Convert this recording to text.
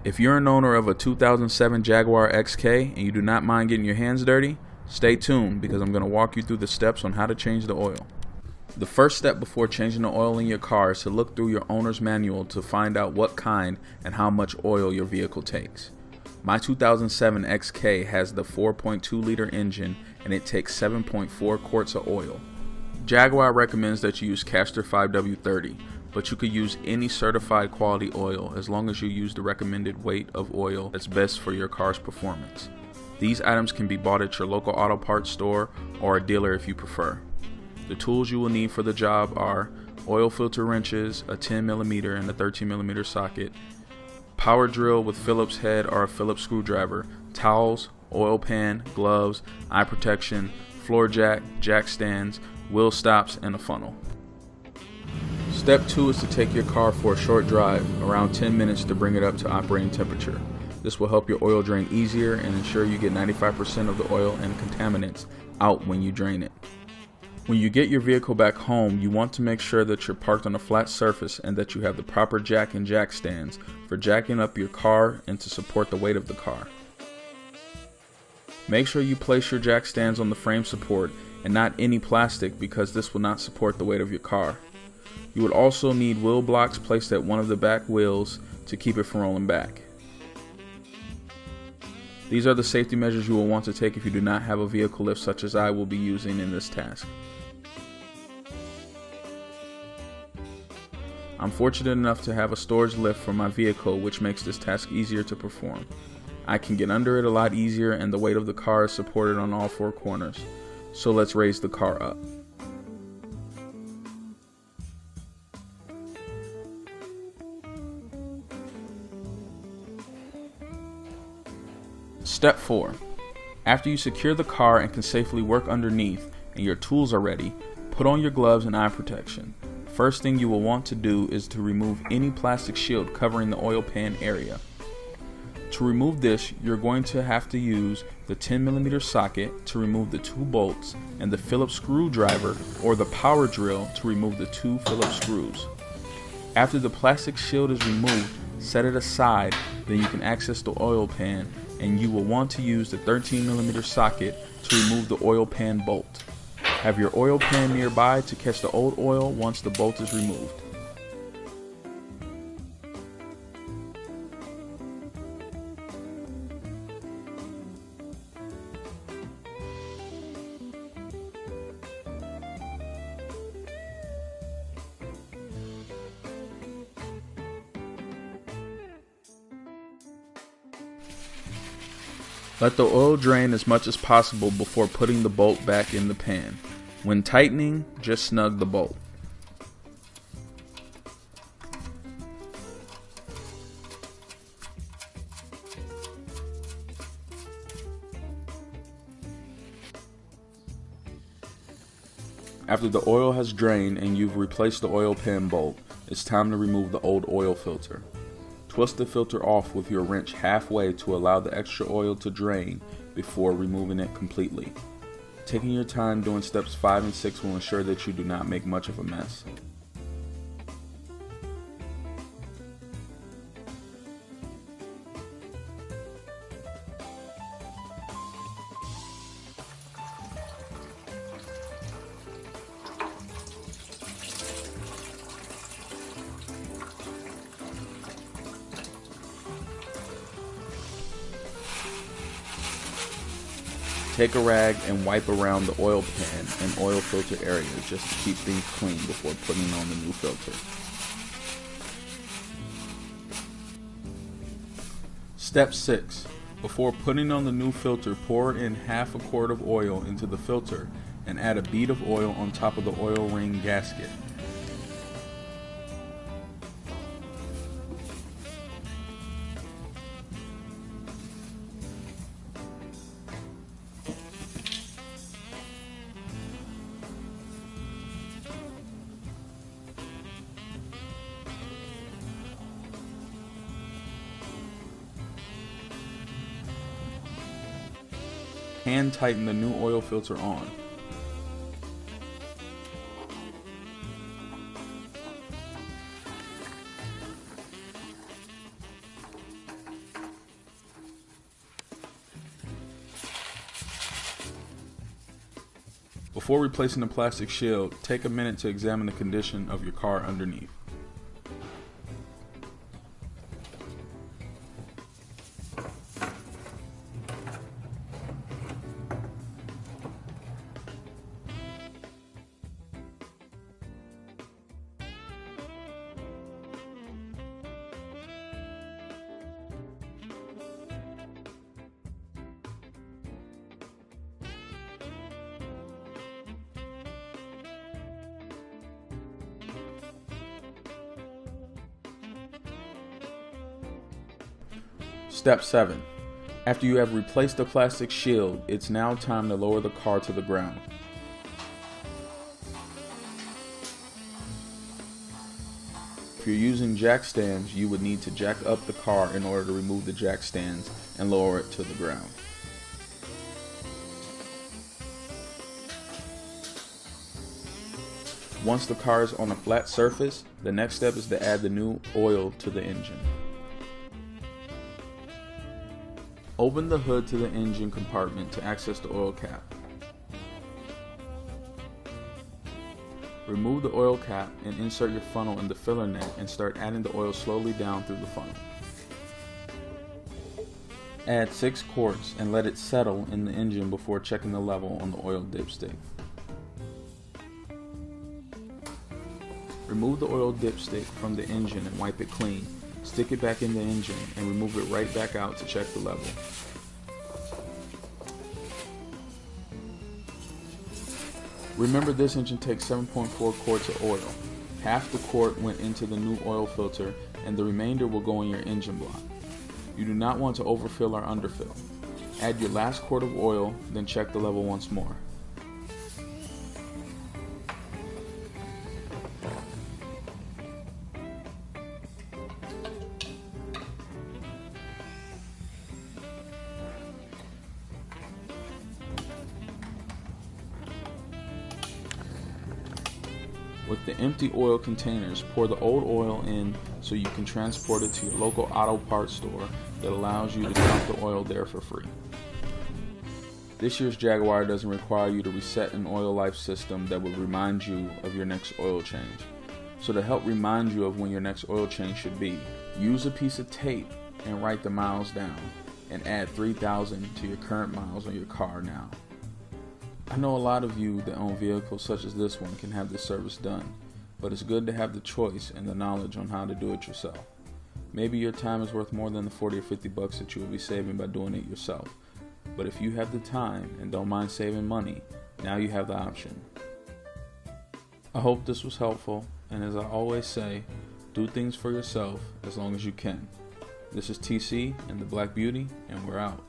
If you're an owner of a 2007 Jaguar XK and you do not mind getting your hands dirty, stay tuned because I'm going to walk you through the steps on how to change the oil. The first step before changing the oil in your car is to look through your owner's manual to find out what kind and how much oil your vehicle takes. My 2007 XK has the 4.2 liter engine and it takes 7.4 quarts of oil. Jaguar recommends that you use Castor 5W30, but you could use any certified quality oil as long as you use the recommended weight of oil that's best for your car's performance. These items can be bought at your local auto parts store or a dealer if you prefer. The tools you will need for the job are oil filter wrenches, a 10mm and a 13mm socket, power drill with Phillips head or a Phillips screwdriver, towels, oil pan, gloves, eye protection, floor jack, jack stands, wheel stops, and a funnel. Step 2 is to take your car for a short drive, around 10 minutes to bring it up to operating temperature. This will help your oil drain easier and ensure you get 95% of the oil and contaminants out when you drain it. When you get your vehicle back home, you want to make sure that you're parked on a flat surface and that you have the proper jack and jack stands for jacking up your car and to support the weight of the car. Make sure you place your jack stands on the frame support and not any plastic because this will not support the weight of your car. You would also need wheel blocks placed at one of the back wheels to keep it from rolling back. These are the safety measures you will want to take if you do not have a vehicle lift such as I will be using in this task. I'm fortunate enough to have a storage lift for my vehicle, which makes this task easier to perform. I can get under it a lot easier and the weight of the car is supported on all four corners. So let's raise the car up. Step 4. After you secure the car and can safely work underneath and your tools are ready, put on your gloves and eye protection. First thing you will want to do is to remove any plastic shield covering the oil pan area. To remove this, you're going to have to use the 10mm socket to remove the 2 bolts and the Phillips screwdriver or the power drill to remove the 2 Phillips screws. After the plastic shield is removed, set it aside, then you can access the oil pan and you will want to use the 13mm socket to remove the oil pan bolt. Have your oil pan nearby to catch the old oil once the bolt is removed. Let the oil drain as much as possible before putting the bolt back in the pan. When tightening, just snug the bolt. After the oil has drained and you've replaced the oil pan bolt, it's time to remove the old oil filter. Twist the filter off with your wrench halfway to allow the extra oil to drain before removing it completely. Taking your time doing steps 5 and 6 will ensure that you do not make much of a mess. Take a rag and wipe around the oil pan and oil filter area just to keep things clean before putting on the new filter. Step 6. Before putting on the new filter, pour in half a quart of oil into the filter and add a bead of oil on top of the oil ring gasket. Hand tighten the new oil filter on. Before replacing the plastic shield, take a minute to examine the condition of your car underneath. Step 7. After you have replaced the plastic shield, it's now time to lower the car to the ground. If you're using jack stands, you would need to jack up the car in order to remove the jack stands and lower it to the ground. Once the car is on a flat surface, the next step is to add the new oil to the engine. Open the hood to the engine compartment to access the oil cap. Remove the oil cap and insert your funnel in the filler neck and start adding the oil slowly down through the funnel. Add 6 quarts and let it settle in the engine before checking the level on the oil dipstick. Remove the oil dipstick from the engine and wipe it clean. Stick it back in the engine and remove it right back out to check the level. Remember, this engine takes 7.4 quarts of oil. Half the quart went into the new oil filter and the remainder will go in your engine block. You do not want to overfill or underfill. Add your last quart of oil, then check the level once more. With the empty oil containers, pour the old oil in so you can transport it to your local auto parts store that allows you to dump the oil there for free. This year's Jaguar doesn't require you to reset an oil life system that will remind you of your next oil change. So to help remind you of when your next oil change should be, use a piece of tape and write the miles down and add 3,000 to your current miles on your car now. I know a lot of you that own vehicles such as this one can have this service done, but it's good to have the choice and the knowledge on how to do it yourself. Maybe your time is worth more than the 40 or 50 bucks that you will be saving by doing it yourself. But if you have the time and don't mind saving money, now you have the option. I hope this was helpful, and as I always say, do things for yourself as long as you can. This is TC and the Black Beauty, and we're out.